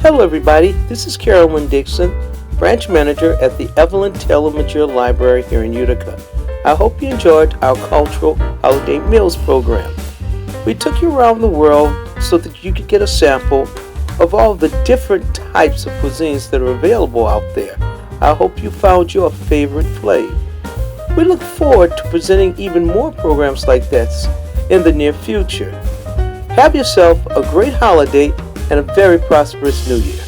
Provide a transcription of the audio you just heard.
Hello everybody, this is Carolyn Dixon, branch manager at the Evelyn Taylor Majure Library here in Utica. I hope you enjoyed our cultural holiday meals program. We took you around the world so that you could get a sample of all the different types of cuisines that are available out there. I hope you found your favorite flavor. We look forward to presenting even more programs like this in the near future. Have yourself a great holiday and a very prosperous new year.